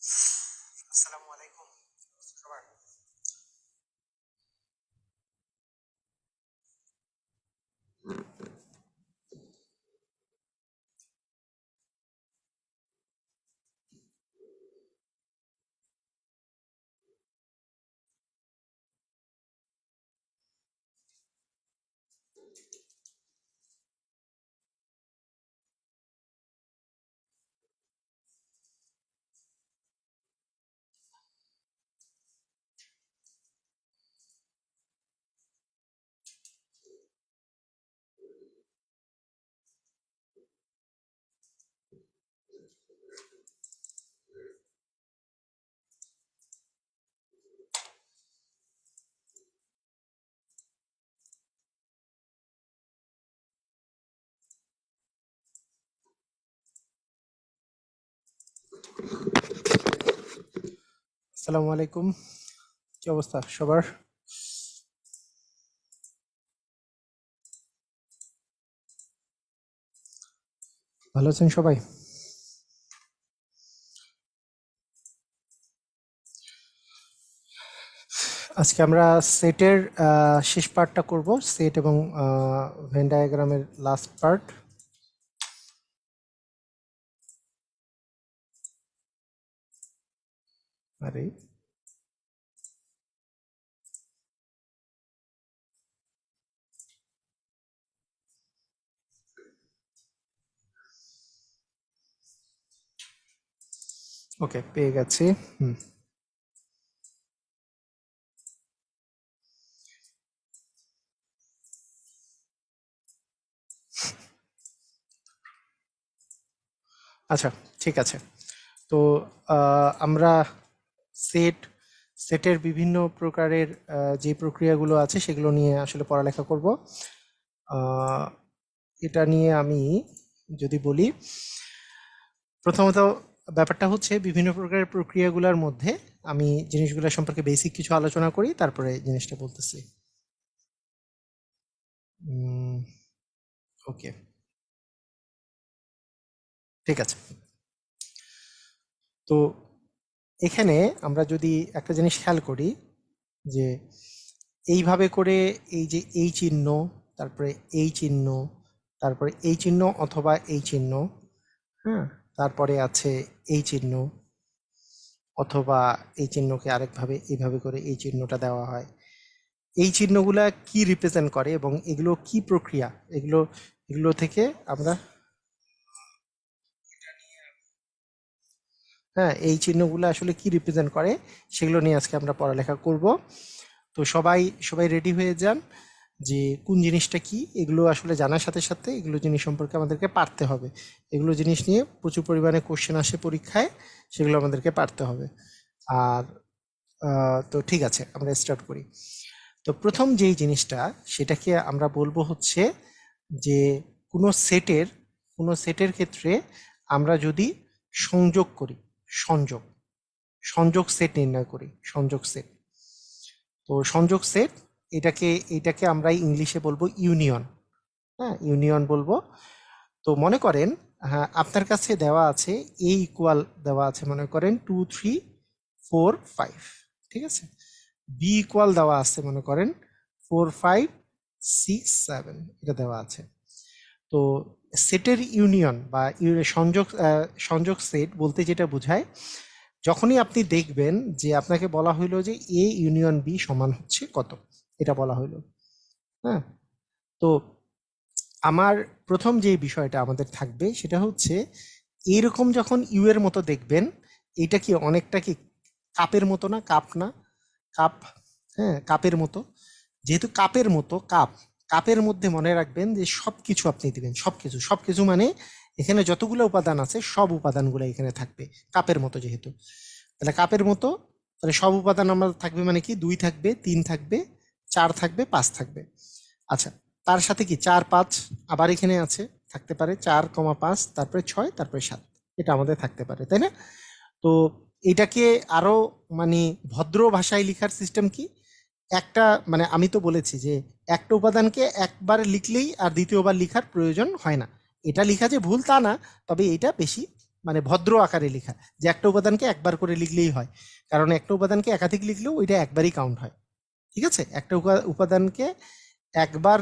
আসসালামু আলাইকুম সবার। আসসালামু আলাইকুম, কি অবস্থা সবার? ভালো আছেন সবাই? আজকে আমরা সেটের শেষ পার্টটা করব, সেট এবং ভেন ডায়াগ্রামের লাস্ট পার্ট। আরে ওকে, পেয়ে গেছি। আচ্ছা, ঠিক আছে। তো আমরা সেটের বিভিন্ন প্রকারের যে প্রক্রিয়াগুলো আছে সেগুলো নিয়ে আসলে পড়ালেখা করব। এটা নিয়ে আমি যদি বলি, প্রথমত ব্যাপারটা হচ্ছে বিভিন্ন প্রকারের প্রক্রিয়াগুলোর মধ্যে আমি জিনিসগুলো সম্পর্কে বেসিক কিছু আলোচনা করি, তারপরে জিনিসটা বলতেছি। ওকে, ঠিক আছে। তো এখানে আমরা যদি একটা জিনিস খেয়াল করি যে এইভাবে করে এই যে এই চিহ্ন, তারপরে এই চিহ্ন, তারপরে এই চিহ্ন অথবা এই চিহ্ন, হ্যাঁ, তারপরে আছে এই চিহ্ন, অথবা এই চিহ্নকে আরেকভাবে এইভাবে করে এই চিহ্নটা দেওয়া হয়। এই চিহ্নগুলা কি রিপ্রেজেন্ট করে এবং এগুলো কি প্রক্রিয়া, এগুলো এগুলো থেকে আমরা, হ্যাঁ, এই চিহ্নগুলো আসলে কি রিপ্রেজেন্ট করে সেগুলো নিয়ে আজকে আমরা পড়ালেখা করব। তো সবাই সবাই রেডি হয়ে যান যে কোন জিনিসটা কি, এগুলো আসলে জানার সাথে সাথে এগুলো জিনিস সম্পর্কে আমাদেরকে পারতে হবে। এগুলো জিনিস নিয়ে প্রচুর পরিমাণে কোশ্চেন আসে পরীক্ষায়, সেগুলো আমাদেরকে পারতে হবে। আর তো ঠিক আছে, আমরা স্টার্ট করি। তো প্রথম যেই জিনিসটা, সেটাকে আমরা বলবো হচ্ছে যে কোনো সেটের কোনো সেটের ক্ষেত্রে আমরা যদি সংযোগ করি, সংযোগ সংযোগ সেট নির্ণয় করি, সংযোগ সেট। তো সংযোগ সেট, এটাকে আমরা ইংলিশে বলবো ইউনিয়ন। হ্যাঁ, ইউনিয়ন বলবো। তো মনে করেন, হ্যাঁ, আপনার কাছে দেওয়া আছে এ ইকুয়াল, দেওয়া আছে মনে করেন 2 3 4 5, ঠিক আছে। বি ইকুয়াল দেওয়া আছে মনে করেন 4 5 6 7, এটা দেওয়া আছে। তো সেটের ইউনিয়ন বা সংযোগ সংযোগ সেট বলতে যেটা বোঝায়, যখনই আপনি দেখবেন যে আপনাকে বলা হইলো যে এ ইউনিয়ন বি সমান হচ্ছে কত, এটা বলা হইলো। হ্যাঁ, তো আমার প্রথম যে বিষয়টা আমাদের থাকবে সেটা হচ্ছে, এইরকম যখন ইউ এর মতো দেখবেন, এটা কি অনেকটা কি কাপের মতো না? কাপ না? কাপ, হ্যাঁ, কাপের মতো। যেহেতু কাপের মতো, কাপের মধ্যে মনে রাখবেন যে সব কিছু আপনি দিবেন, সব কিছু, সব কিছু মানে এখানে যতগুলো উপাদান আছে সব উপাদানগুলো এখানে থাকবে, কাপের মতো যেহেতু। তাহলে কাপের মতো, তাহলে সব উপাদান আমার থাকবে মানে কি, 2 থাকবে, 3 থাকবে, 4 থাকবে, 5 থাকবে। আচ্ছা, তার সাথে কি 4 5 আবার এখানে আছে, থাকতে পারে 4 5, তারপরে 6, তারপরে 7, এটা আমাদের থাকতে পারে, তাই না? তো এটাকে আরো মানে ভদ্র ভাষায় লিখার সিস্টেম কি, একটা মানে আমি তো বলেছি যে একটা উপাদানকে একবার লিখলেই আর দ্বিতীয়বার লিখার প্রয়োজন হয় না। এটা লিখা যে ভুল তা না, তবে এটা বেশি মানে ভদ্র আকারে লেখা, যে একটা উপাদানকে একবার করে লিখলেই হয়, কারণ একটা উপাদানকে একাধিক লিখলেও ওইটা একবারই কাউন্ট হয়। ঠিক আছে, একটা উপাদানকে একবার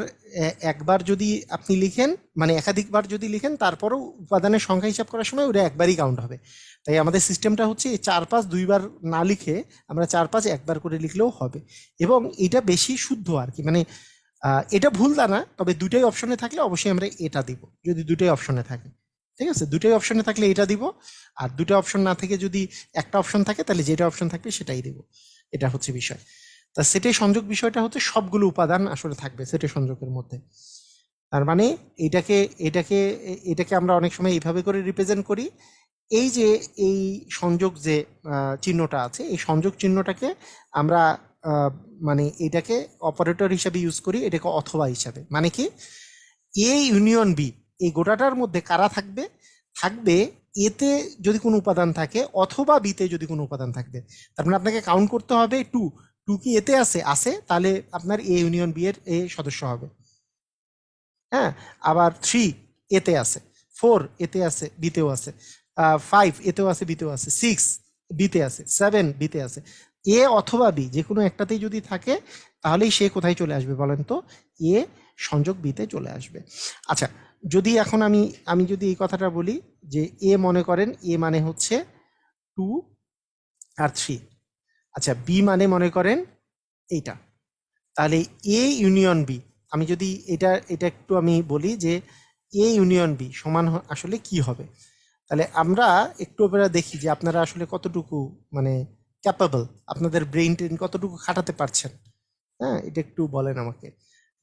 একবার যদি আপনি লিখেন, মানে একাধিকবার যদি লিখেন, তারপরও উপাদানের সংখ্যা হিসাব করার সময় ওটা একবারই কাউন্ট হবে। তাই আমাদের সিস্টেমটা হচ্ছে 4-5 দুইবার না লিখে আমরা 4-5 একবার করে লিখলেও হবে, এবং এটা বেশি শুদ্ধ আর কি। মানে এটা ভুল তা না, তবে দুটাই অপশনে থাকলে অবশ্যই আমরা এটা দিব, যদি দুটাই অপশনে থাকে। ঠিক আছে, দুটাই অপশনে থাকলে এটা দিব, আর দুটো অপশন না থেকে যদি একটা অপশন থাকে তাহলে যেটা অপশন থাকবে সেটাই দিব। এটা হচ্ছে বিষয়। তা সেটে সংযোগ বিষয়টা হচ্ছে সবগুলো উপাদান আসলে থাকবে সেটে সংযোগের মধ্যে। তার মানে এটাকে এটাকে এটাকে আমরা অনেক সময় এইভাবে করে রিপ্রেজেন্ট করি, এই যে এই সংযোগ যে চিহ্নটা আছে, এই সংযোগ চিহ্নটাকে আমরা মানে এটাকে অপারেটর হিসাবে ইউজ করি, এটাকে অথবা হিসাবে। মানে কি, এ ইউনিয়ন বি, এই গোটাটার মধ্যে কারা থাকবে? থাকবে এতে যদি কোনো উপাদান থাকে অথবা বিতে যদি কোনো উপাদান থাকবে। তার মানে আপনাকে কাউন্ট করতে হবে টু, টু কি এতে আছে, তাহলে আপনার এ ইউনিয়ন বি এর এ সদস্য হবে। হ্যাঁ, আবার 3 এতে আছে, 4 এতে আছে বিতেও আছে, 5 এতেও আছে বিতেও আছে, 6 বিতে আছে, 7 বিতে আছে। এ অথবা বি যে কোনো একটাতেই যদি থাকে তাহলেই সে কোথায় চলে আসবে বলেন তো? এ সংযোগ বিতে চলে আসবে। আচ্ছা, যদি এখন আমি আমি যদি এই কথাটা বলি যে এ মনে করেন এ মানে হচ্ছে 2 আর 3, আচ্ছা বি মানে মনে করেন এইটা, তাহলে এ ইউনিয়ন বি, আমি যদি এটা এটা একটু আমি বলি যে এ ইউনিয়ন বি সমান আসলে কি হবে, তাহলে আমরা একটু এবারে দেখি যে আপনারা আসলে কতটুকু মানে ক্যাপাবল, আপনাদের ব্রেইন ট্রেন কতটুকু খাটাতে পারছেন। হ্যাঁ, এটা একটু বলেন আমাকে,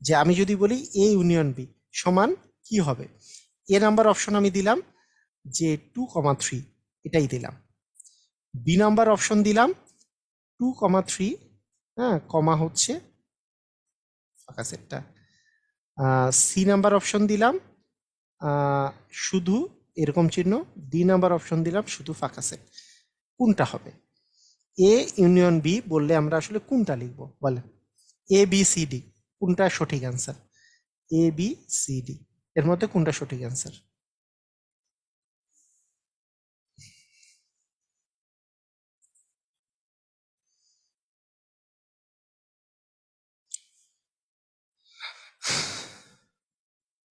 যে আমি যদি বলি এ ইউনিয়ন বি সমান কি হবে। এ নাম্বার অপশন আমি দিলাম যে 2,3, এটাই দিলাম। বি নাম্বার অপশন দিলাম 2,3, হ্যাঁ, কমা হচ্ছে ফাঁকা সেটটা। সি নাম্বার অপশন দিলাম শুধু এরকম চিহ্ন, ডি নাম্বার অপশন দিলাম শুধু ফাঁকা সেট। কোনটা হবে? এ ইউনিয়ন বি বললে আমরা আসলে কোনটা লিখবো বলেন? এ বি সি ডি, কোনটা সঠিক answer? A B C D এর মধ্যে কোনটা সঠিক অ্যান্সার?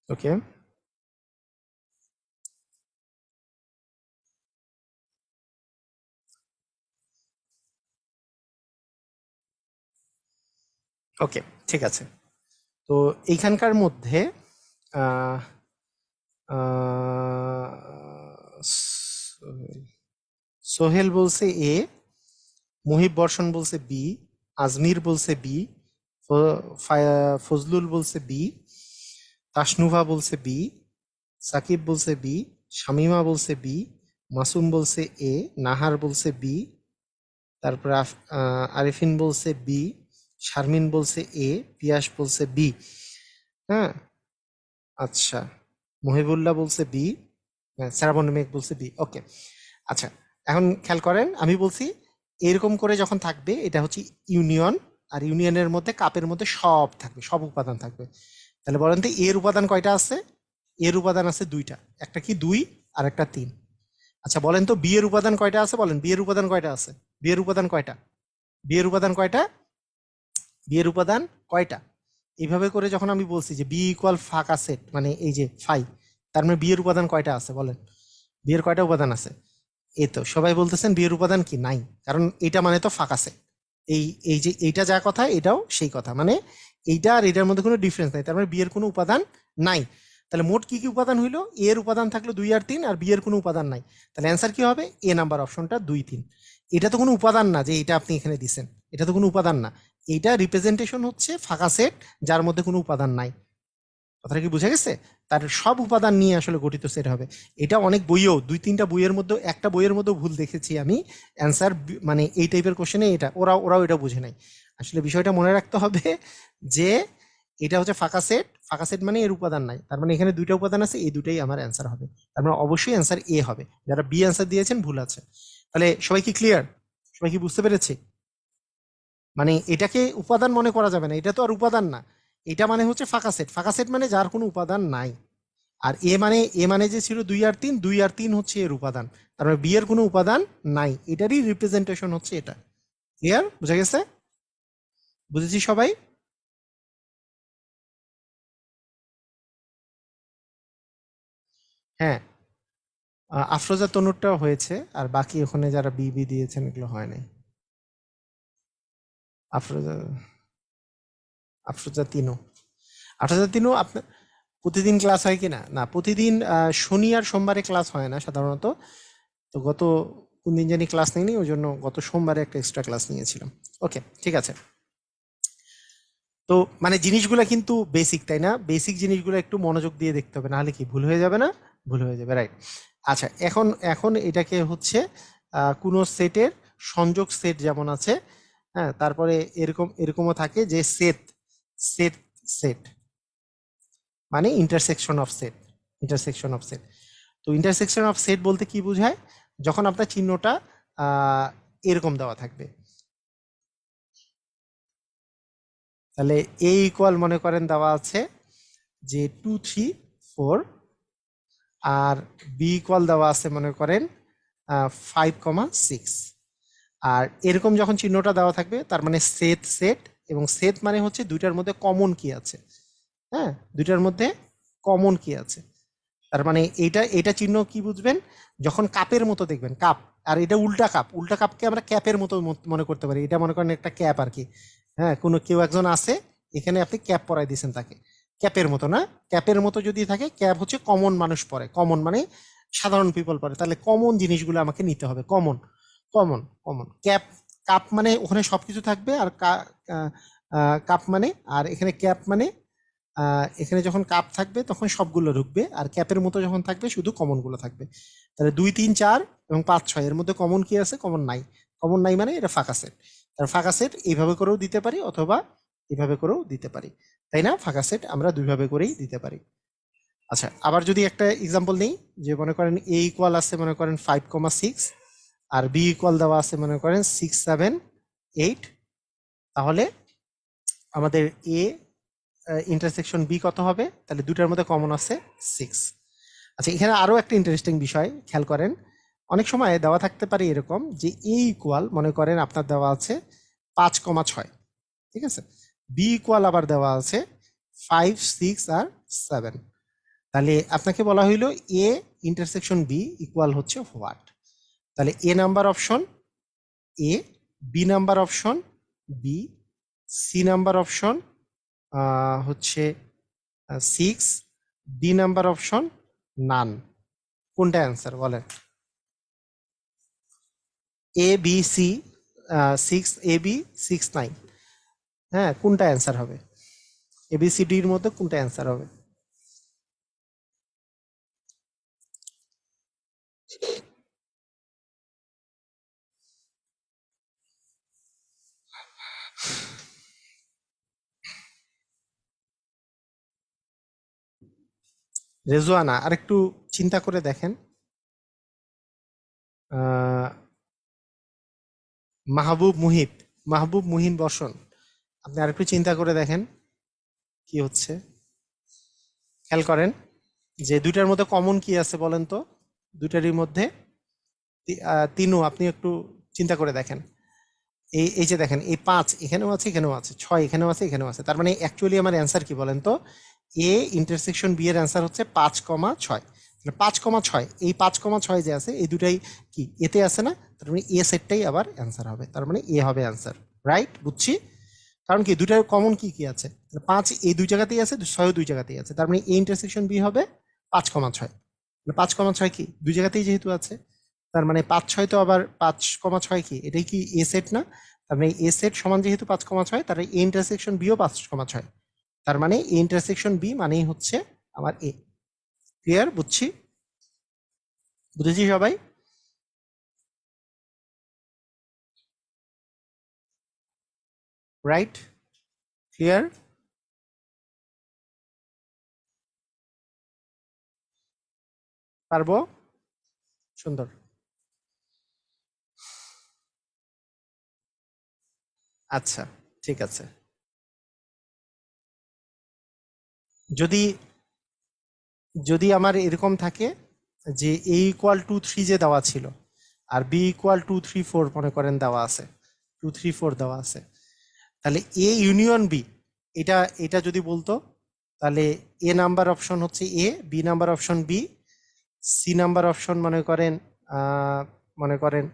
ওকে, ওকে, ঠিক আছে। তো এইখানকার মধ্যে আহ, আহ, সোহেল বলছে এ, মুহিব বর্ষণ বলছে বি, আজমির বলছে বি, ফজলুল বলছে বি, তাসনুভা বলছে বি, সাকিব বলছে বি, শামিমা বলছে বি, মাসুম বলছে এ, নাহার বলছে বি, তারপর আরিফিন বলছে বি, শারমিন বলছে এ, পিয়াস বলছে বি। হ্যাঁ, আচ্ছা, মহিবুল্লাহ বলছে বি, শ্রাবণ মেঘ বলছে বি। ওকে, আচ্ছা, এখন খেয়াল করেন আমি বলছি এরকম করে যখন থাকবে এটা হচ্ছে ইউনিয়ন, আর ইউনিয়নের মধ্যে কাপের মধ্যে সব থাকবে, সব উপাদান থাকবে। তাহলে বলেন তো এর উপাদান কয়টা আছে? এর উপাদান আছে দুইটা, একটা কি 2 আর একটা 3। আচ্ছা বলেন তো বি এর উপাদান কয়টা আছে? বলেন বি এর উপাদান কয়টা আছে? বি এর উপাদান কয়টা? বি এর উপাদান কয়টা? বি এর উপাদান কয়টা? এইভাবে করে যখন আমি বলছি যে বি ইকুয়াল ফাঁকা সেট, মানে এই যে ফাই, তার মানে বি এর উপাদান কয়টা আছে বলেন? বি এর কয়টা উপাদান আছে? এই তো সবাই বলতেছেন বি এর উপাদান কি নাই, কারণ এইটা মানে তো ফাঁকা সেট। এই এই যে এইটা যা কথা এটাও সেই কথা, মানে এইটা আর এটার মধ্যে কোনো ডিফারেন্স নাই, তার মানে বি এর কোনো উপাদান নাই। তাহলে মোট কি কি উপাদান হইলো? এ এর উপাদান থাকলো 2 আর 3, আর বি এর কোনো উপাদান নাই। তাহলে অ্যান্সার কি হবে? এ নাম্বার অপশনটা 2, 3। এটা তো কোনো উপাদান না যে এটা আপনি এখানে দিছেন, এটা তো কোনো উপাদান না। এইটা রিপ্রেজেন্টেশন হচ্ছে ফাঁকা সেট যার মধ্যে কোনো উপাদান নাই। কথাটা কি বুঝে গেছে? তার সব উপাদান নিয়ে আসলে গঠিত সেট হবে। এটা অনেক বইয়েও 2-3টা বইয়ের মধ্যে, একটা বইয়ের মধ্যে ভুল দেখেছি আমি অ্যান্সার, মানে এই টাইপের কোশ্চেনে এটা ওরাও এটা বুঝে নাই। আসলে বিষয়টা মনে রাখতে হবে যে এটা হচ্ছে ফাঁকা সেট, ফাঁকা সেট মানে এর উপাদান নাই, তার মানে এখানে দুইটা উপাদান আছে, এই দুটাই আমার অ্যান্সার হবে। তার মানে অবশ্যই অ্যান্সার এ হবে। যারা বি অ্যান্সার দিয়েছেন ভুল আছে। তাহলে সবাই কি ক্লিয়ার? সবাই কি বুঝতে পেরেছে? মানে এটাকে উপাদান মনে করা যাবে না, এটা তো আর উপাদান না। এটা মানে হচ্ছে ফাঁকা সেট, ফাঁকা সেট মানে যার কোনো উপাদান নাই। আর এ মানে যে ছিল 2 আর 3, 2 আর 3 হচ্ছে এর উপাদান, তার মানে বি এর কোনো উপাদান নাই, এটারই রিপ্রেজেন্টেশন হচ্ছে এটা। ক্লিয়ার? বুঝা গেছে? বুঝেছি সবাই? হ্যাঁ, আফরোজা তনুরটাও হয়েছে, আর বাকি ওখানে যারা বি বি দিয়েছেন এগুলো হয় নাই। আফরোজা আফরোজা তিনু আফরোজা তিনু আপনার প্রতিদিন ক্লাস হয় কি না? না, প্রতিদিন শনি আর সোমবারে ক্লাস হয় না সাধারণত। তো গত কোন দিন জানি ক্লাস নেইনি, ওই জন্য গত সোমবারে একটা এক্সট্রা ক্লাস নিয়েছিলাম। ওকে, ঠিক আছে। তো মানে জিনিসগুলো কিন্তু বেসিক, তাই না? বেসিক জিনিসগুলো একটু মনোযোগ দিয়ে দেখতে হবে, নাহলে কি ভুল হয়ে যাবে না? ভুল হয়ে যাবে, রাইট। আচ্ছা, এখন এখন এটাকে হচ্ছে কোনো সেটের সংযোগ সেট যেমন আছে, হ্যাঁ, তারপরে এরকমও থাকে যে সেট সেট সেট মানে intersection of set, intersection of set. তো ইন্টারসেকশন অফ সেট বলতে কি বোঝায়? যখন আপনার চিহ্নটা এরকম দেওয়া থাকবে, তাহলে এ ইকুয়াল মনে করেন দেওয়া আছে যে 2 3 4, আর বি ইকুয়াল দেওয়া আছে মনে করেন 5 6। আর এরকম যখন চিহ্নটা দেওয়া থাকবে তার মানে সেট সেট, এবং সেট মানে হচ্ছে দুইটার মধ্যে কমন কি আছে। হ্যাঁ, দুইটার মধ্যে কমন কি আছে, তার মানে এইটা এটা চিহ্ন কি বুঝবেন? যখন কাপের মতো দেখবেন, কাপ, আর এটা উল্টা কাপ, উল্টা কাপকে আমরা ক্যাপের মতো মনে করতে পারি, এটা মনে করেন একটা ক্যাপ আর কি। হ্যাঁ, কোনো কেউ একজন আছে, এখানে আপনি ক্যাপ পরাই দিয়েছেন তাকে, ক্যাপের মতো না, ক্যাপের মতো যদি থাকে, ক্যাপ হচ্ছে কমন মানুষ পরে, কমন মানে সাধারণ পিপল পরে, তাহলে কমন জিনিসগুলো আমাকে নিতে হবে, common common common cap. Cup মানে ওখানে সবকিছু থাকবে, আর কাপ মানে, আর এখানে ক্যাপ মানে এখানে যখন কাপ থাকবে তখন সবগুলো ঢুকবে, আর ক্যাপের মতো যখন থাকবে শুধু কমন গুলো থাকবে। তাহলে 2 3 4 এবং 5 6 এর মধ্যে কমন কি আছে? কমন নাই। কমন নাই মানে এটা ফাঁকা সেট। তার ফাঁকা সেট এইভাবে করেও দিতে পারি, অথবা এইভাবে করেও দিতে পারি, তাই না? ফাঁকা সেট আমরা দুইভাবে করেই দিতে পারি। আচ্ছা, আবার যদি একটা এক্সাম্পল নেই, যে মনে করেন এ ইকুয়াল আছে মনে করেন 5 6, আর বি ইকুয়াল দেওয়া আছে মনে করেন 6 7 8, তাহলে আমাদের এ ইন্টারসেকশন বি কত হবে? তাহলে দুটার মধ্যে কমন আছে 6। আচ্ছা, এখানে আরো একটা ইন্টারেস্টিং বিষয় খেয়াল করেন, অনেক সময় দেওয়া থাকতে পারে এরকম যে এ ইকুয়াল মনে করেন আপনার দেওয়া আছে 5 6, ঠিক আছে, বি ইকুয়াল আবার দেওয়া আছে 5 6 আর 7, তাহলে আপনাকে বলা হইলো এ ইন্টারসেকশন বি ইকুয়াল হচ্ছে হোয়াট? তাহলে A number option A, B number option B, C number option হচ্ছে 6, ডি নাম্বার অপশন নান। কোনটা অ্যান্সার বলেন? এ বি সি 6 AB 6 9, হ্যাঁ, কোনটা অ্যান্সার হবে? ABCDর মধ্যে কোনটা অ্যান্সার হবে? রেজওয়ানা, আর একটু চিন্তা করে দেখেন। আহ, মাহবুব মুহিত, মাহবুব মুহিন বসন, আপনি আর একটু চিন্তা করে দেখেন কি হচ্ছে। খেয়াল করেন যে দুইটার মধ্যে কমন কি আছে বলেন তো? দুইটারই মধ্যে তিনও, আপনি একটু চিন্তা করে দেখেন। এই যে দেখেন, এই 5 এখানেও আছে, এখানেও আছে, 6 এখানেও আছে, এখানেও আছে, তার মানে অ্যাকচুয়ালি আমার অ্যান্সার কি বলেন তো? এ ইন্টারসেকশন বি এর অ্যান্সার হচ্ছে 5 6। 5 6, এই 5 6 যে আছে এই দুটাই কি এতে আছে না? তার মানে এ সেটটাই আবার অ্যান্সার হবে, তার মানে এ হবে অ্যান্সার। রাইট, বুঝছি। কারণ কি দুটার কমন কি কি আছে? 5 এই দুই জায়গাতেই আছে, 6 দুই জায়গাতেই আছে, তার মানে এ ইন্টারসেকশন বি হবে 5 6। 5 6 কি দুই জায়গাতেই যেহেতু আছে, তার মানে 5 6 তো আবার 5 6 কি এটাই কি এ সেট না? তার মানে এ সেট সমান যেহেতু 5 6, তার এ ইন্টারসেকশন বিও 5 6, তার মানে এ ইন্টারসেকশন বি মানেই হচ্ছে আমার এ। ক্লিয়ার? বুঝছি, বুঝেছি সবাই? রাইট, ক্লিয়ার, পারবো, সুন্দর। আচ্ছা, ঠিক আছে। যদি যদি আমার এরকম থাকে যে এ ইকুয়াল টু 3 যে দেওয়া ছিল আর বি ইকুয়াল 2 3 4 মনে করেন দেওয়া আছে, 2 3 4 দেওয়া আছে, তাহলে এ ইউনিয়ন বি, এটা এটা যদি বলতো তাহলে এ নাম্বার অপশন হচ্ছে A, B number option B, C number option মনে করেন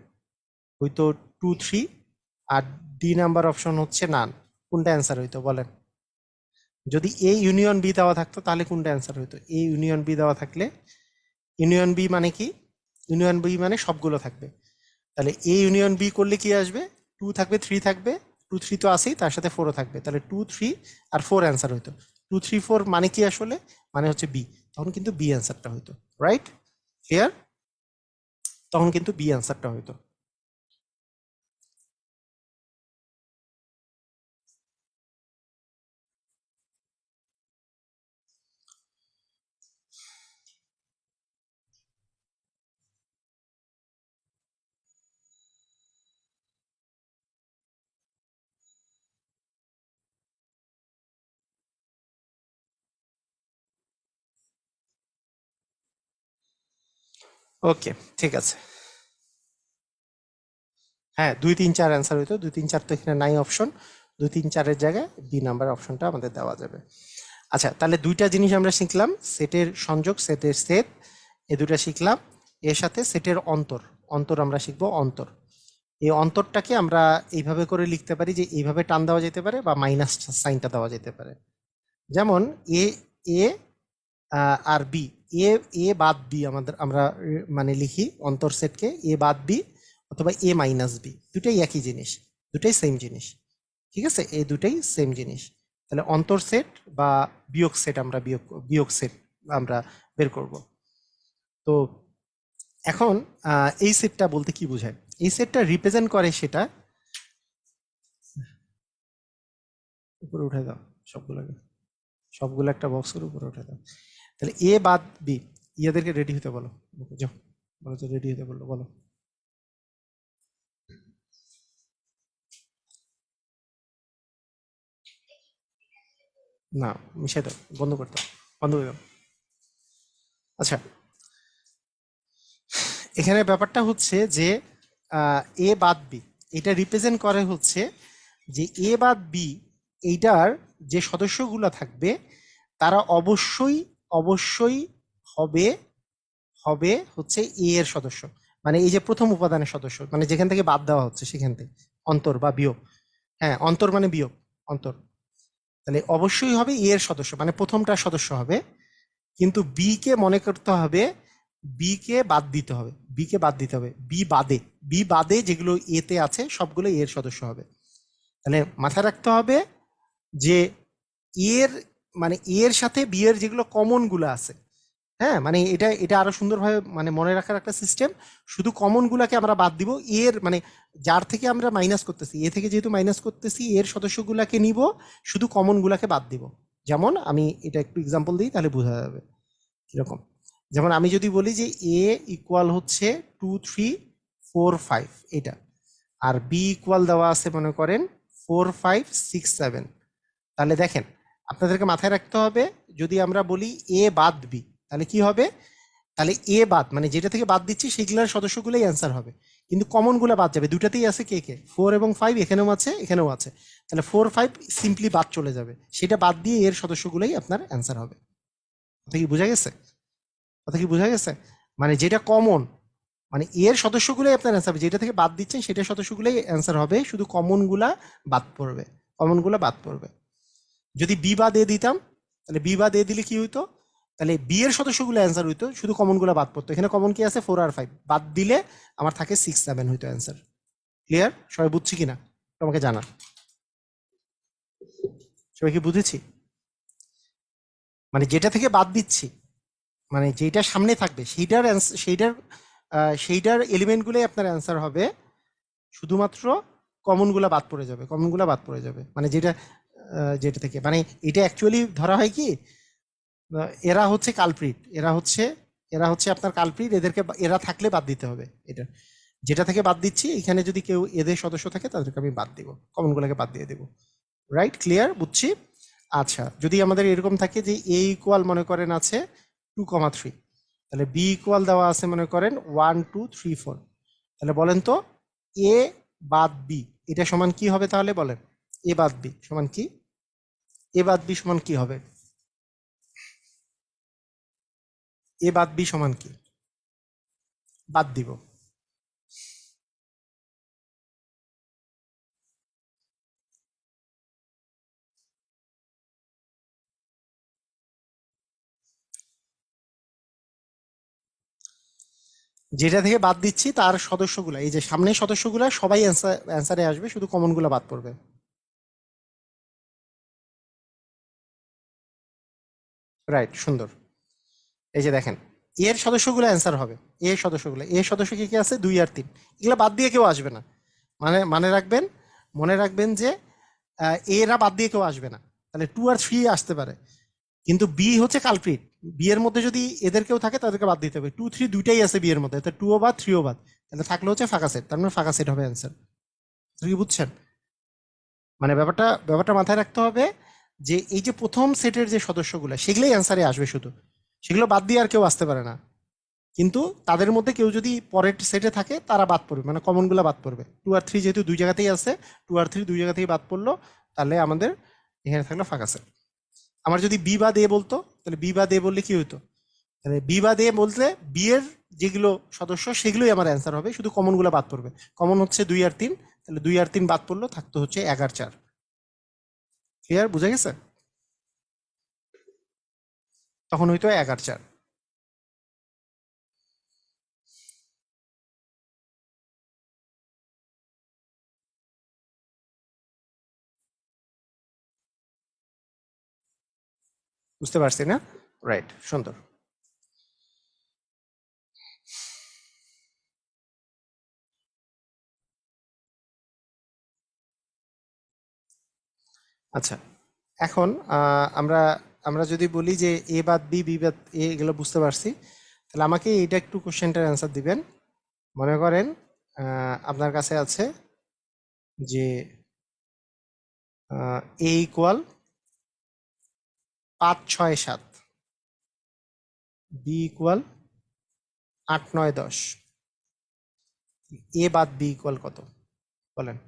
হয়তো 2 3, আর ডি নাম্বার অপশন হচ্ছে নান। কোনটা অ্যান্সার হইতো বলেন? যদি এ ইউনিয়ন বি দেওয়া থাকতো তাহলে কোনটা অ্যান্সার হইতো? এ ইউনিয়ন বি দেওয়া থাকলে, ইউনিয়ন বি মানে কি? ইউনিয়ন বি মানে সবগুলো থাকবে। তাহলে এ ইউনিয়ন বি করলে কি আসবে? 2 থাকবে, 3 থাকবে, 2 3 তো আছেই, তার সাথে 4ও থাকবে, তাহলে 2 3 আর 4 অ্যান্সার হইতো। 2 3 4 মানে কি আসলে? মানে হচ্ছে বি, তখন কিন্তু বি অ্যান্সারটা হইতো। রাইট? ক্লিয়ার? তখন কিন্তু বি অ্যান্সারটা হইতো। ওকে, ঠিক আছে। হ্যাঁ, 2 3 4 অ্যান্সার হইতো। 2 3 4 তো এখানে নাই অপশন, 2 3 4 জায়গায় বি নাম্বার অপশনটা আমাদের দেওয়া যাবে। আচ্ছা, তাহলে দুইটা জিনিস আমরা শিখলাম, সেটের সংযোগ, সেটের সেট, এই দুটা শিখলাম। এর সাথে সেটের অন্তর, অন্তর আমরা শিখবো, অন্তর। এই অন্তরটাকে আমরা এইভাবে করে লিখতে পারি যে এইভাবে টান দেওয়া যেতে পারে বা মাইনাস সাইনটা দেওয়া যেতে পারে। যেমন এ, এ আর বি, এ এ বাদ বি আমরা মানে লিখি অন্তর সেটকে এ বাদ বি অথবা এ মাইনাস বি, দুটাই একই জিনিস, দুটাই সেম জিনিস। ঠিক আছে, এই দুটাই সেম জিনিস। তাহলে অন্তর সেট বা বিয়োগ সেট, আমরা বিয়োগ সেট আমরা বের করব। তো এখন এই সেটটা বলতে কি বোঝায়? এই সেটটা রিপ্রেজেন্ট করে সেটা, উপরে উঠে দাও সবগুলোকে, সবগুলো একটা বক্সের উপরে উঠে দাও। তাহলে এ বাদ বি, ইয়াদেরকে রেডি হতে বলো, যাও বলো তো, রেডি হতে বললো, বলো। না, মিশাই দাও, বন্ধ করতে, বন্ধ করে দাও। আচ্ছা, এখানে ব্যাপারটা হচ্ছে যে এ বাদ বি এটা রিপ্রেজেন্ট করে হচ্ছে যে এ বাদ বি এইটার যে সদস্যগুলো থাকবে তারা অবশ্যই অবশ্যই হবে হবে হচ্ছে এ এর সদস্য, মানে এই যে প্রথম উপাদানের সদস্য, মানে যেখান থেকে বাদ দেওয়া হচ্ছে সেখান থেকে, অন্তর বা বিয়োগ। হ্যাঁ, অন্তর মানে বিয়োগ, অন্তর। তাহলে অবশ্যই হবে এ এর সদস্য, মানে প্রথমটার সদস্য হবে। কিন্তু বি কে মনে করতে হবে, বি কে বাদ দিতে হবে, বি কে বাদ দিতে হবে, বি বাদে, বি বাদে যেগুলো এতে আছে সবগুলো এর সদস্য হবে। তাহলে মাথায় রাখতে হবে যে এর মানে এর সাথে বি এর যেগুলো কমন গুলো আছে, হ্যাঁ, মানে এটা এটা আরো সুন্দরভাবে মানে মনে রাখার একটা সিস্টেম। শুধু কমন গুলাকে আমরা বাদ দিব, এর মানে যার থেকে আমরা মাইনাস করতেছি, এ থেকে যেহেতু মাইনাস করতেছি এর সদস্যগুলাকে নিব, শুধু কমন গুলাকে বাদ দিব। যেমন আমি এটা একটু এক্সাম্পল দিই তাহলে বোঝা যাবে কিরকম। যেমন আমি যদি বলি যে এ ইকুয়াল হচ্ছে 2 3 4 5 এটা, আর বি ইকুয়াল দেওয়া আছে মনে করেন 4 5 6 7, তাহলে দেখেন আপনাদেরকে মাথায় রাখতে হবে যদি আমরা বলি এ বাদ বি তাহলে কি হবে? তাহলে এ বাদ মানে যেটা থেকে বাদ দিচ্ছি সেগুলোর সদস্যগুলোই অ্যান্সার হবে, কিন্তু কমন গুলো বাদ যাবে, দুটাতেই আছে কে কে, 4 এবং 5, এখানেও আছে এখানেও আছে। তাহলে 4 5 সিম্পলি বাদ চলে যাবে, সেটা বাদ দিয়ে এর সদস্যগুলোই আপনার অ্যান্সার হবে। কথা কি বোঝা গেছে? কথা কি বোঝা গেছে? মানে যেটা কমন, মানে এর সদস্যগুলোই আপনার অ্যান্সার হবে, যেটা থেকে বাদ দিচ্ছেন সেটার সদস্যগুলোই অ্যান্সার হবে, শুধু কমন গুলা বাদ পড়বে, কমন গুলা বাদ পড়বে। যদি বি বাদ এ দিতাম তাহলে বি বাদ এ দিলে কি হইতো? তাহলে বি এর সদস্যগুলো অ্যান্সার হইতো, শুধু কমন গুলো বাদ পড়তো। এখানে কমন কি আছে? 4 আর 5, বাদ দিলে আমার থাকে 6 7 হইতো অ্যান্সার। ক্লিয়ার? সবাই বুঝছি কিনা তোমাকে জানা, সবাই কি বুঝেছি? মানে যেটা থেকে বাদ দিচ্ছি, মানে যেটা সামনে থাকবে সেইটার এলিমেন্টগুলোই আপনার অ্যান্সার হবে, শুধুমাত্র কমনগুলো বাদ পড়ে যাবে, কমনগুলো বাদ পড়ে যাবে। মানে যেটা থেকে মানে এটা অ্যাকচুয়ালি ধরা হয় কি, এরা হচ্ছে কালপ্রিট, এরা হচ্ছে আপনার কালপ্রিট, এরা থাকলে বাদ দিতে হবে। এটা যেটা থেকে বাদ দিচ্ছি, এখানে যদি কেউ এদের সদস্য থাকে তাদেরকে আমি বাদ দিব, কমনগুলোকে বাদ দিয়ে দেবো। রাইট? ক্লিয়ার? বুঝছি। আচ্ছা, যদি আমাদের এরকম থাকে যে এ ইকুয়াল মনে করেন আছে 2,3। তাহলে বি ইকুয়াল দেওয়া আছে মনে করেন 1 2 3 4। তাহলে বলেন তো এ বাদ বি এটা সমান কি হবে? তাহলে বলেন এ বাদ বি সমান কি? এ বাদ বি সমান কি হবে? এ বাদ বি সমান কি? বাদ দিব। যেটা থেকে বাদ দিচ্ছি তার সদস্যগুলা, এই যে সামনের সদস্যগুলা সবাই অ্যান্সারে আসবে, শুধু কমনগুলো বাদ পড়বে। রাইট, সুন্দর। এই যে দেখেন এর সদস্যগুলো অ্যান্সার হবে। এর সদস্যগুলো, এর সদস্য কি কি আছে? 2 আর 3। এগুলো বাদ দিয়ে কেউ আসবে না। মানে রাখবেন, মনে রাখবেন যে এরা বাদ দিয়ে কেউ আসবে না। তাহলে 2 আর 3 আসতে পারে, কিন্তু বি হচ্ছে কালপ্রিট। বি এর মধ্যে যদি এদের কেউ থাকে তাদেরকে বাদ দিতে হবে। 2 3 দুইটাই আছে বি এর মধ্যে, তো 2 ও বাদ 3 ও বাদ। তাহলে থাকলে হচ্ছে ফাঁকা সেট, তার মানে ফাঁকা সেট হবে অ্যান্সার। কি বুঝছেন? মানে ব্যাপারটা মাথায় রাখতে হবে যে এই যে প্রথম সেটের যে সদস্যগুলো সেগুলোই অ্যান্সারে আসবে শুধু, সেগুলো বাদ দিয়ে আর কেউ আসতে পারে না। কিন্তু তাদের মধ্যে কেউ যদি পরের সেটে থাকে তারা বাদ পড়বে, মানে কমনগুলো বাদ পড়বে। 2 আর 3 যেহেতু দুই জায়গাতেই আছে, 2 আর 3 দুই জায়গা থেকে বাদ পড়লো, তাহলে আমাদের এখানে থাকলো ফাঁকা সেট। আমার যদি বি বা দে বলতো, তাহলে বি বা দে বললে কি হতো? তাহলে বি বা দে বলতে বি এর যেগুলো সদস্য সেগুলোই আমার অ্যান্সার হবে, শুধু কমনগুলো বাদ পড়বে। কমন হচ্ছে 2 আর 3, তাহলে 2 আর 3 বাদ পড়লো, থাকতো হচ্ছে 1 আর 4। ক্লিয়ার? বুঝা গেছে? তখন হইতো 1 আর 4। বুঝতে পারছি না? রাইট, সুন্দর। আচ্ছা, এখন আমরা আমরা যদি বলি যে এ বাদ বি, বি বাদ এ, এগুলো বুঝতে পারছি। তাহলে আমাকে এইটা একটু কোশ্চেনটার অ্যান্সার দিবেন। মনে করেন আপনার কাছে আছে যে এ ইকুয়াল 5 6 7, বি ইকুয়াল 8 9 10। এ বাদ বি ইকুয়াল কত? বলেন।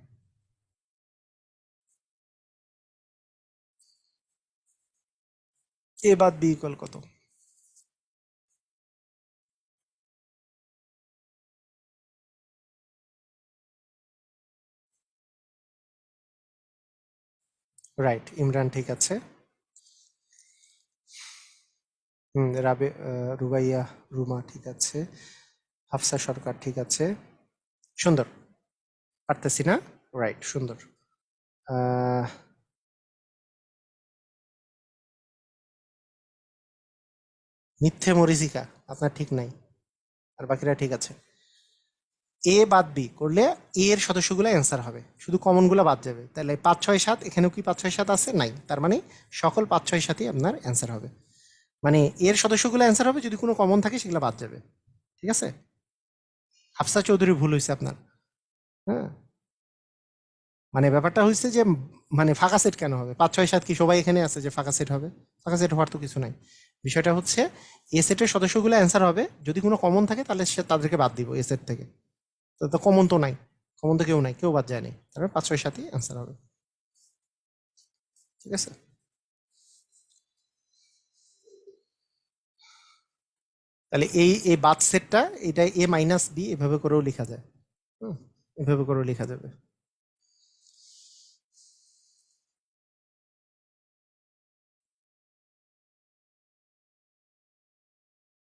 এ বাদ বি ইকুয়াল কত? রাইট, ইমরান ঠিক আছে। রুবাইয়া, রুমা ঠিক আছে। হাফসা সরকার ঠিক আছে। সুন্দর। পারতেছি না? রাইট, সুন্দর। আহ, মিথ্যে মরিচিকা আপনার ঠিক নাই, আর বাকিরা ঠিক আছে। এ বাদ বি করলে এ এর সদস্যগুলো অ্যান্সার হবে, শুধু কমনগুলো বাদ যাবে। তাহলে 5 6 7, এখানেও কি 5 6 7 আছে? নাই। তার মানে সকল 5 6 7ই আপনার অ্যান্সার হবে। মানে এর সদস্যগুলো অ্যান্সার হবে, যদি কোনো কমন থাকে সেগুলো বাদ যাবে। ঠিক আছে? হাফসা চৌধুরী ভুল হয়েছে আপনার। হ্যাঁ, মানে ব্যাপারটা হচ্ছে যে মানে ফাঁকা সেট কেন হবে? 5 6 7 কি সবাই এখানে আছে যে ফাঁকা সেট হবে? ফাঁকা সেট হওয়ার তো কিছু নাই। বিষয়টা হচ্ছে এ সেটের সদস্যগুলো অ্যান্সার হবে, যদি কোনো কমন থাকে তাহলে সে তাদেরকে বাদ দিব এ সেট থেকে। তো কমন তো নাই, কমন তো কেউ নাই, কেউ বাদ যায়নি, তারপরে 5 6 7ই অ্যান্সার হবে। ঠিক আছে? তাহলে এই বাদ সেটটা, এটা এ মাইনাস বি এভাবে করেও লেখা যায়। হুম, এভাবে করেও লেখা যাবে।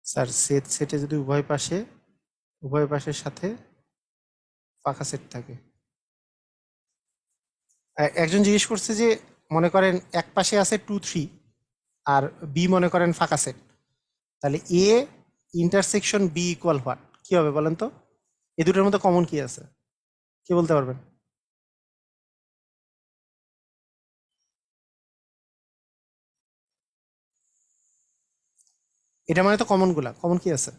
স্যার সেট সেটে যদি উভয় পাশের সাথে ফাঁকা সেট থাকে। একজন জিজ্ঞেস করছে যে মনে করেন এক পাশে আছে 2 3 আর বি মনে করেন ফাঁকা সেট, তাহলে A intersection B equal what? কি হবে বলেন তো? এই দুটোর মধ্যে কমন কি আছে? কি বলতে পারবেন? এটা মানে তো কমন গুলা, কমন কি আছে?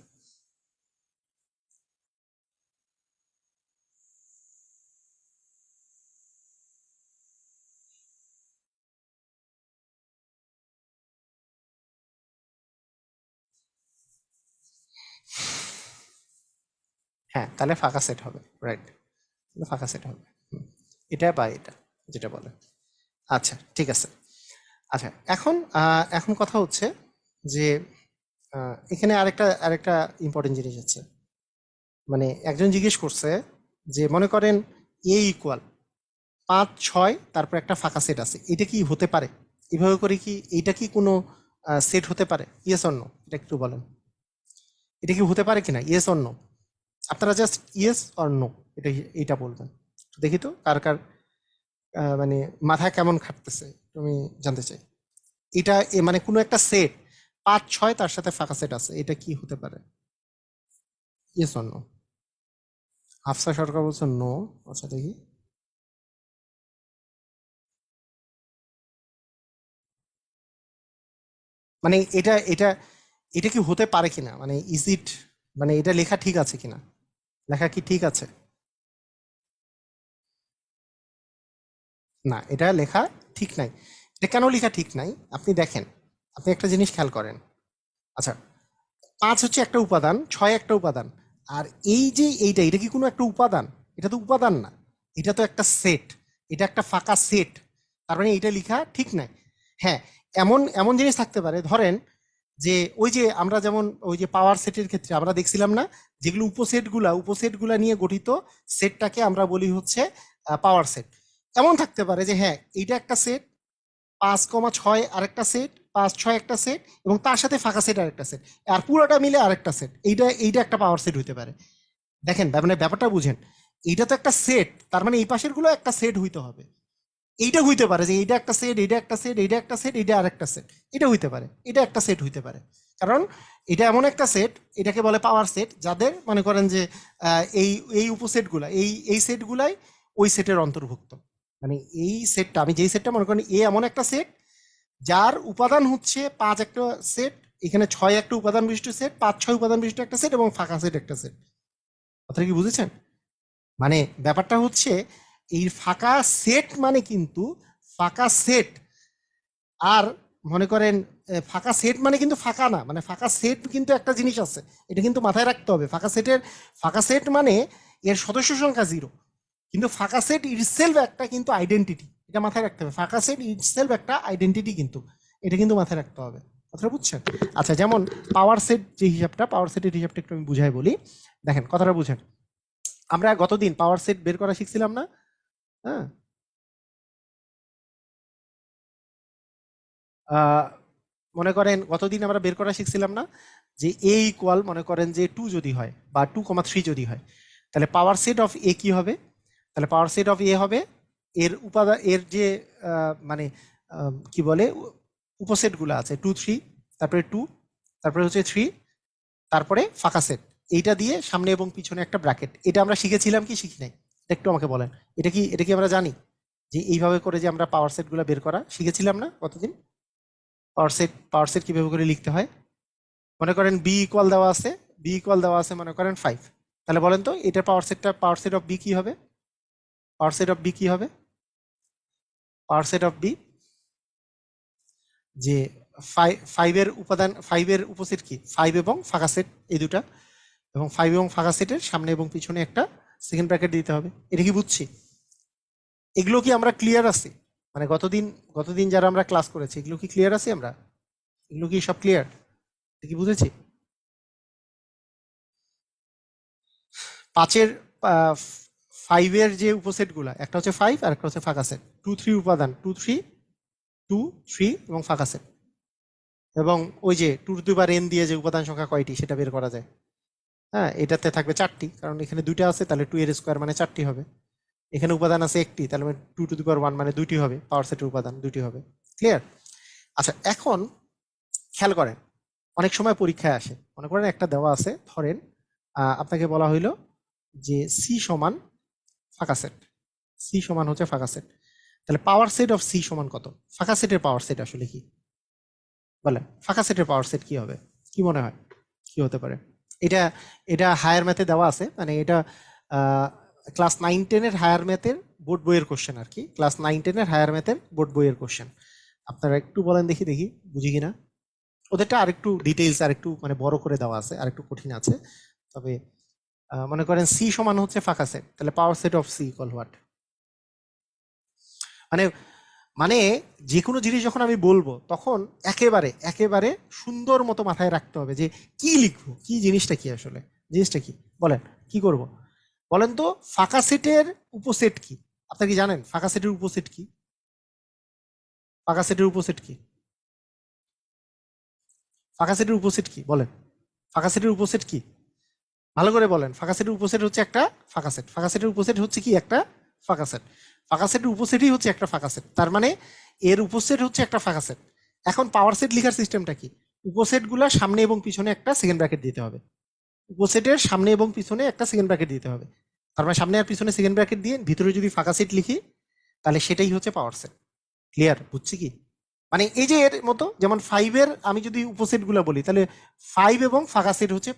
হ্যাঁ, তাহলে ফাঁকা সেট হবে, রাইট, ফাঁকা সেট হবে। এটা বা এটা যেটা বলে। আচ্ছা ঠিক আছে। আচ্ছা এখন কথা হচ্ছে যে এখানে আরেকটা আরেকটা ইম্পর্টেন্ট জিনিস আছে। মানে একজন জিজ্ঞেস করছে যে মনে করেন এ ইকুয়াল 5 6, তারপর একটা ফাঁকা সেট আছে, এটা কি হতে পারে? এভাবে করে কি এইটা কি কোনো সেট হতে পারে? ইয়েস অর নো, এটা একটু বলেন। এটা কি হতে পারে কিনা, ইয়েস অর নো? আপনারা জাস্ট ইয়েস অর নো এটা এইটা বলবেন। দেখি তো কার কার মানে মাথায় কেমন খাটতেছে তুমি জানতে চাই। এটা মানে কোনো একটা সেট 5 6 তার সাথে ফাঁকা সেট আছে, এটা কি হতে পারে? Yes or no? Hafsa Sarkar বলছে নো। আচ্ছা দেখি। মানে এটা এটা এটা কি হতে পারে কিনা, মানে ইজ ইট, মানে এটা লেখা ঠিক আছে কিনা, লেখা কি ঠিক আছে? না, এটা লেখা ঠিক নাই। এটা কেন লেখা ঠিক নাই আপনি দেখেন, আপনি একটা জিনিস খেয়াল করেন। আচ্ছা, 5 হচ্ছে একটা উপাদান, 6 একটা উপাদান, আর এই যে এইটা, এটা কি কোনো একটা উপাদান? এটা তো উপাদান না, এটা তো একটা সেট, এটা একটা ফাঁকা সেট। তার মানে এটা লেখা ঠিক নাই। হ্যাঁ, এমন এমন জিনিস থাকতে পারে, ধরেন যে ওই যে আমরা যেমন ওই যে পাওয়ার সেটের ক্ষেত্রে আমরা দেখছিলাম না, যেগুলো উপসেটগুলা নিয়ে গঠিত সেটটাকে আমরা বলি হচ্ছে পাওয়ার সেট। এমন থাকতে পারে যে হ্যাঁ, এইটা একটা সেট, 5 6 আরেকটা সেট, 5 6 একটা সেট, এবং তার সাথে ফাঁকা সেট আরেকটা সেট, আর পুরোটা মিলে আরেকটা সেট, এইটা এইটা একটা পাওয়ার সেট হইতে পারে। দেখেন মানে ব্যাপারটা বুঝেন, এইটা তো একটা সেট, তার মানে এই পাশের গুলো একটা সেট হইতে হবে। এইটা হইতে পারে যে এইটা একটা সেট, এইটা একটা সেট, এইটা একটা সেট, এইটা আরেকটা সেট, এটা হইতে পারে, এটা একটা সেট হইতে পারে। কারণ এটা এমন একটা সেট, এটাকে বলে পাওয়ার সেট, যাদের মনে করেন যে এই এই উপসেটগুলা, এই সেটগুলাই ওই সেটের অন্তর্ভুক্ত। মানে এই সেটটা, আমি যেই সেটটা মনে করেন এ এমন একটা সেট যার উপাদান হচ্ছে 5 একটা সেট, এখানে 6 একটা উপাদান বিশিষ্ট সেট, 5 6 উপাদান বিশিষ্ট একটা সেট, এবং ফাঁকা সেট একটা সেট। কথাটা কি বুঝেছেন? মানে ব্যাপারটা হচ্ছে এই ফাঁকা সেট মানে কিন্তু ফাঁকা সেট, আর মনে করেন ফাঁকা সেট মানে কিন্তু ফাঁকা না, মানে ফাঁকা সেট কিন্তু একটা জিনিস আছে, এটা কিন্তু মাথায় রাখতে হবে। ফাঁকা সেট মানে এর সদস্য সংখ্যা 0, কিন্তু ফাঁকা সেট ইটসেলফ একটা কিন্তু আইডেন্টিটি, এটা মাথায় রাখতে হবে। ফাঁকা সেট ইটসেলফ একটা আইডেন্টিটি কিন্তু, এটা কিন্তু মাথায় রাখতে হবে। কথাটা বুঝছেন? আচ্ছা, যেমন পাওয়ার সেট যে হিসাবটা, পাওয়ার সেটের হিসাবটা একটু আমি বুঝাই বলি। দেখেন কথাটা বুঝেন, আমরা গতদিন পাওয়ার সেট বের করা শিখছিলাম না? হ্যাঁ, আহ, মনে করেন গতদিন আমরা বের করা শিখছিলাম না যে এ ইকুয়াল মনে করেন যে 2 যদি হয় বা 2,3 যদি হয়, তাহলে পাওয়ার সেট অফ এ কি হবে? তাহলে পাওয়ার সেট অফ এ হবে এর উপাদান, এর যে মানে কি বলে উপসেটগুলো আছে 2 3, তারপরে 2, তারপরে হচ্ছে 3, তারপরে ফাঁকা সেট, এইটা দিয়ে সামনে এবং পিছনে একটা ব্র্যাকেট। এটা আমরা শিখেছিলাম কি শিখি নাই? এটা একটু আমাকে বলেন। এটা কি আমরা জানি যে এইভাবে করে যে আমরা পাওয়ার সেটগুলো বের করা শিখেছিলাম না কতদিন? পাওয়ার সেট কিভাবে করে লিখতে হয়? মনে করেন বি ইকুয়াল দেওয়া আছে মনে করেন 5, তাহলে বলেন তো এটা পাওয়ার সেট অফ বি কি হবে? পাওয়ার সেট অফ বি কি হবে? পাওয়ার সেট অফ বি যে 5 এর উপসেট কি 5 এবং ফাঁকা সেট, এই দুটা, এবং 5 এবং ফাঁকা সেটের সামনে এবং পিছনে একটা সেকেন্ড ব্র্যাকেট দিতে হবে। এটা কি বুঝছি? এগুলো কি আমরা ক্লিয়ার আছি? মানে গতদিন যারা আমরা ক্লাস করেছি এগুলো কি ক্লিয়ার আছি আমরা? এগুলো কি সব ক্লিয়ার? কি বুঝেছি? 5-এর 5-এর যে উপসেটগুলো, একটা হচ্ছে 5 আর একটা হচ্ছে ফাঁকা সেট, 2 3 উপাদান, 2 3 এবং ফাঁকা সেট, এবং ওই যে 2n দিয়ে যে উপাদান সংখ্যা কয়টি সেটা বের করা যায়। হ্যাঁ, এটাতে থাকবে 4টি, কারণ এখানে 2টা আছে, তাহলে 2 এর স্কোয়ার মানে 4টি হবে। এখানে উপাদান আছে 1টি, তাহলে 2 টু দি পাওয়ার 1 মানে 2টি হবে, পাওয়ার সেটের উপাদান 2টি হবে। ক্লিয়ার? আচ্ছা, এখন খেয়াল করেন, অনেক সময় পরীক্ষায় আসে, মনে করেন একটা দেওয়া আছে, ধরেন আপনাকে বলা হইলো যে সি সমান ফাঁকা সেট, সি সমান হচ্ছে ফাঁকা সেট, তাহলে পাওয়ার সেট অফ সি সমান কত? ফাঁকা সেটের পাওয়ার সেট আসলে কি বলে? ফাঁকা সেটের পাওয়ার সেট কি হবে? কি মনে হয় কি হতে পারে? এটা এটা হায়ার ম্যাথে দেওয়া আছে, মানে এটা ক্লাস 9 10-এর হায়ার ম্যাথের বোর্ড বইয়ের কোশ্চেন আর কি, ক্লাস 9 10-এর হায়ার ম্যাথের বোর্ড বইয়ের কোশ্চেন। আপনারা একটু বলেন দেখি দেখি বুঝি কিনা। ওদেরটা আরেকটু ডিটেইলস, আরেকটু মানে বড় করে দেওয়া আছে, আরেকটু কঠিন আছে, তবে মনে করেন সি সমান হচ্ছে ফাঁকা সেট, তাহলে power set of C equal what? মানে মানে যে কোনো জিনিস যখন আমি বলবো তখন একেবারে একেবারে সুন্দর মতো মাথায় রাখতে হবে যে কি লিখবো, কি জিনিসটা কি, আসলে জিনিসটা কি, বলেন কি করব? বলেন তো ফাঁকা সেটের উপসেট কি? আপনারা কি জানেন ফাঁকা সেটের উপসেট কি? ফাঁকা সেটের উপসেট কি? ফাঁকা সেটের উপসেট কি বলেন? ফাঁকা সেটের উপসেট কি? ভালো করে বলেন। ফাঁকা সেটের উপসেট হচ্ছে একটা ফাঁকা সেট। ফাঁকা সেটের উপসেট হচ্ছে কি? একটা ফাঁকা সেট। ফাঁকা সেটের উপসেটই হচ্ছে একটা ফাঁকা সেট, তার মানে এর উপসেট হচ্ছে একটা ফাঁকা সেট। এখন পাওয়ার সেট লেখার সিস্টেমটা কি? উপসেটগুলো সামনে এবং পিছনে একটা সেকেন্ড ব্র্যাকেট দিতে হবে। উপসেটের সামনে এবং পিছনে একটা সেকেন্ড ব্র্যাকেট দিতে হবে। তার মানে সামনে আর পিছনে সেকেন্ড ব্র্যাকেট দিয়ে ভিতরে যদি ফাঁকা সেট লিখি তাহলে সেটাই হচ্ছে পাওয়ার সেট। ক্লিয়ার? বুঝছি কি? মানে এই যে এর মতো যেমন 5 এর আমি যদি উপসেট গুলা বলি তাহলে 5 এবং ফাঁকা সেট হচ্ছে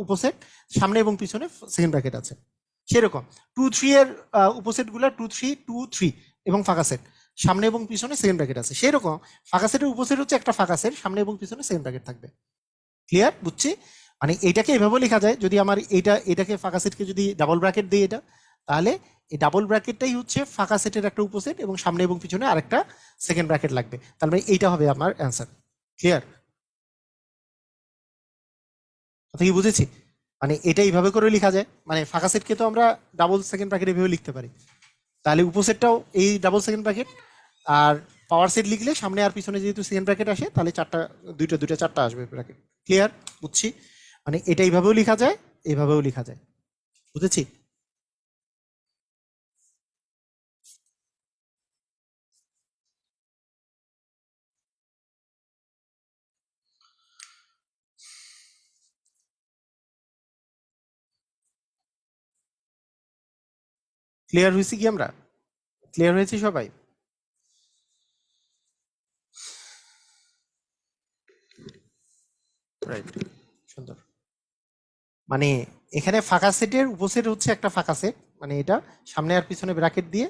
উপসেট, সামনে এবং পিছনে সেকেন্ড ব্র্যাকেট আছে। সেরকম 2 3 এর উপসেট গুলা 2 3 2 3 এবং ফাঁকা সেট, সামনে এবং পিছনে সেকেন্ড ব্র্যাকেট আছে। সেরকম ফাঁকা সেটের উপসেট হচ্ছে একটা ফাঁকা সেট, সামনে এবং পিছনে সেকেন্ড ব্র্যাকেট থাকবে। ক্লিয়ার? বুঝছি। মানে এইটাকে এভাবে লেখা যায়, যদি আমার এটাকে ফাঁকা সেটকে যদি ডাবল ব্র্যাকেট দিই এটা, তাহলে এই ডাবল ব্র্যাকেটটাই হচ্ছে ফাঁকা সেটের একটা উপসেট এবং সামনে এবং পিছনে আরেকটা সেকেন্ড ব্র্যাকেট লাগবে। তার মানে এইটা হবে আমার অ্যান্সার। ক্লিয়ার? কথা কি বুঝেছি? মানে এটা এইভাবে করে লেখা যায়, মানে ফাঁকা সেটকে তো আমরা ডাবল সেকেন্ড ব্র্যাকেট এভাবে লিখতে পারি, তাহলে উপসেটটাও এই ডাবল সেকেন্ড ব্র্যাকেট। আর পাওয়ার সেট লিখলে সামনে আর পিছনে যেহেতু সেকেন্ড ব্র্যাকেট আসে তাহলে চারটা, দুইটা দুইটা চারটা আসবে ব্র্যাকেট। ক্লিয়ার? বুঝছি। মানে এটা এইভাবেও লেখা যায়, এইভাবেও লেখা যায়। বুঝেছি? ক্লিয়ার হয়েছি কি আমরা? ক্লিয়ার হয়েছি সবাই? রাইট, সুন্দর। মানে এখানে ফাঁকা সেটের উপসেট হচ্ছে একটা ফাঁকা সেট, মানে এটা সামনে আর পিছনে ব্র্যাকেট দিয়ে,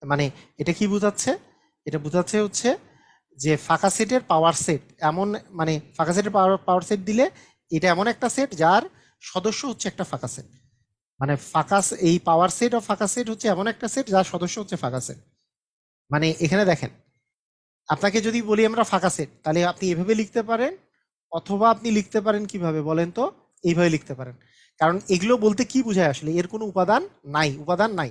মানে এটা কি বোঝাচ্ছে? এটা বোঝাচ্ছে হচ্ছে যে ফাঁকা সেটের পাওয়ার সেট এমন, মানে ফাঁকা সেটের পাওয়ার পাওয়ার সেট দিলে এটা এমন একটা সেট যার সদস্য হচ্ছে একটা ফাঁকা সেট। মানে এই পাওয়ার সেট অফ ফাঁকা সেট হচ্ছে এমন একটা সেট যার সদস্য হচ্ছে ফাঁকা সেট। মানে এখানে দেখেন, আপনাকে যদি বলি আমরা ফাঁকা সেট তাহলে আপনি এভাবে লিখতে পারেন, অথবা আপনি লিখতে পারেন কিভাবে বলেন তো? এইভাবে লিখতে পারেন। কারণ এগুলো বলতে কি বোঝায় আসলে? এর কোনো উপাদান নাই, উপাদান নাই।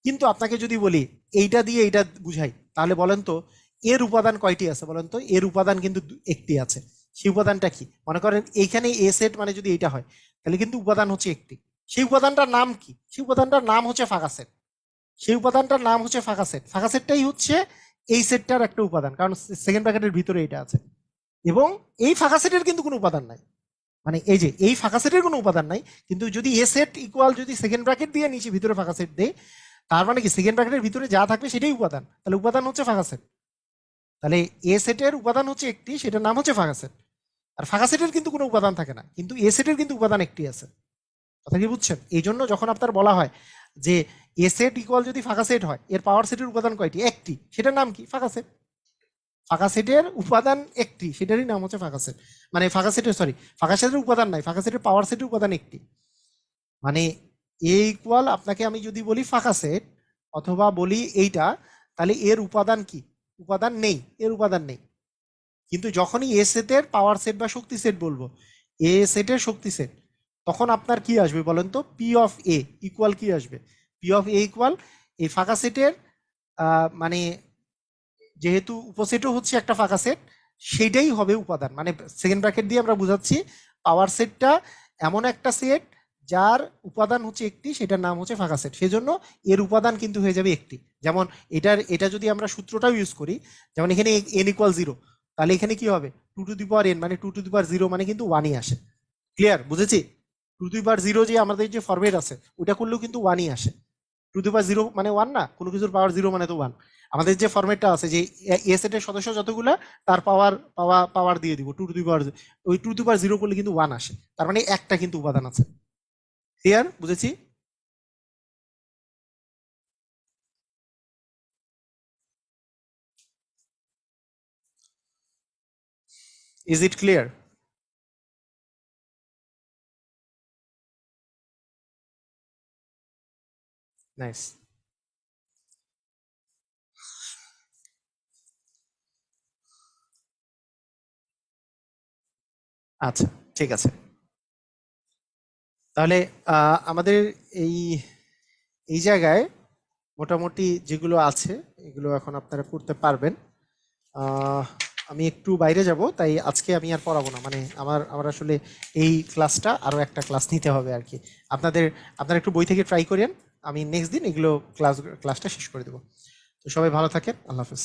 কিন্তু আপনাকে যদি বলি এইটা দিয়ে এইটা বুঝাই, তাহলে বলেন তো এর উপাদান কয়টি আছে বলেন তো? এর উপাদান কিন্তু একটি আছে। সেই উপাদানটা কি? মনে করেন এইখানে এ সেট মানে যদি এইটা হয় তাহলে কিন্তু উপাদান হচ্ছে একটি। সেই উপাদানটার নাম কি? সেই উপাদানটার নাম হচ্ছে ফাঁকা সেট। সেই উপাদানটার নাম হচ্ছে ফাঁকা সেট। ফাঁকা সেটটাই হচ্ছে এই সেটটার একটা উপাদান, কারণ সেকেন্ড ব্র্যাকেটের ভিতরে এটা আছে। এবং এই ফাঁকা সেটের কিন্তু কোনো উপাদান নাই। মানে এই যে এই ফাঁকা সেটের কোনো উপাদান নাই, কিন্তু যদি এ সেট ইকুয়াল যদি সেকেন্ড ব্র্যাকেট দিয়ে নিচে ভিতরে ফাঁকা সেট দেয়, তার মানে কি সেকেন্ড ব্র্যাকেটের ভিতরে যা থাকবে সেটাই উপাদান, তাহলে উপাদান হচ্ছে ফাঁকা সেট। তাহলে এ সেটের উপাদান হচ্ছে একটি, সেটার নাম হচ্ছে ফাঁকা সেট। আর ফাঁকা সেটের কিন্তু কোনো উপাদান থাকে না, কিন্তু এ সেটের কিন্তু উপাদান একটি আছে। কথা কি বুঝছেন? এই জন্য যখন আপনার বলা হয় যে এ সেট ইকুয়াল যদি ফাঁকা সেট হয়, এর পাওয়ার সেটের উপাদান কয়টি? একটি, সেটার নাম কি? ফাঁকা সেট। ফাঁকা সেটের উপাদান একটি, সেটারই নাম হচ্ছে ফাঁকা সেট। মানে ফাঁকা সেটের, সরি, ফাঁকা সেটের উপাদান নাই, ফাঁকা সেটের পাওয়ার সেটের উপাদান একটি। মানে এ ইকুয়াল, আপনাকে আমি যদি বলি ফাঁকা সেট অথবা বলি এইটা, তাহলে এর উপাদান কি? উপাদান নেই, এর উপাদান নেই। কিন্তু যখনই এ সেটের পাওয়ার সেট বা শক্তি সেট বলবো, এ সেটের শক্তি সেট, তখন আপনার কি আসবে বলেন তো? পি অফ এ ইকুয়াল কি আসবে? পি অফ এ ইকুয়াল এই ফাঁকা সেটের, মানে যেহেতু উপসেটও হচ্ছে একটা ফাঁকা সেট, সেটাই হবে উপাদান। মানে সেকেন্ড ব্র্যাকেট দিয়ে আমরা বুঝাচ্ছি পাওয়ার সেটটা এমন একটা সেট যার উপাদান হচ্ছে একটি, সেটার নাম হচ্ছে ফাঁকা সেট। সেজন্য এর উপাদান কিন্তু হয়ে যাবে একটি। যেমন এটা যদি আমরা সূত্রটাও ইউজ করি, যেমন এখানে এন ইকুয়াল 0, তাহলে এখানে কি হবে? 2 টু দি পাওয়ার এন মানে 2 টু দি পাওয়ার 0 মানে কিন্তু 1ই আসে। ক্লিয়ার? বুঝেছি? 2 টু দি পাওয়ার 0 যে আমাদের যে ফরম্যাট আছে ওইটা করলেও কিন্তু 1ই আসে। 2 টু দি পাওয়ার 0 মানে 1 না? কোনো কিছুর পাওয়ার 0 মানে তো 1। আমাদের যে ফরম্যাটটা আছে যে এ সেটের সদস্য যতগুলা তার পাওয়ার পাওয়ার পাওয়ার দিয়ে দিব 2 টু দি পাওয়ার, ওই 2 টু দি পাওয়ার 0 করলে কিন্তু 1 আসে। তার মানে একটা কিন্তু উপাদান আছে। ক্লিয়ার? বুঝেছি? Is it clear? নাইস। আচ্ছা, ঠিক আছে। তাহলে আমাদের এই এই জায়গায় মোটামুটি যেগুলো আছে এগুলো এখন আপনারা করতে পারবেন। আহ, আমি একটু বাইরে যাব, তাই আজকে আমি আর পড়াবো না, মানে আমার আমার আসলে এই ক্লাসটা আরো একটা ক্লাস নিতে হবে আর কি। আপনাদের আপনারা একটু বই থেকে ট্রাই করেন, আমি নেক্সট দিন এগুলো ক্লাসটা শেষ করে দেবো। তো সবাই ভালো থাকেন, আল্লাহ হাফেজ।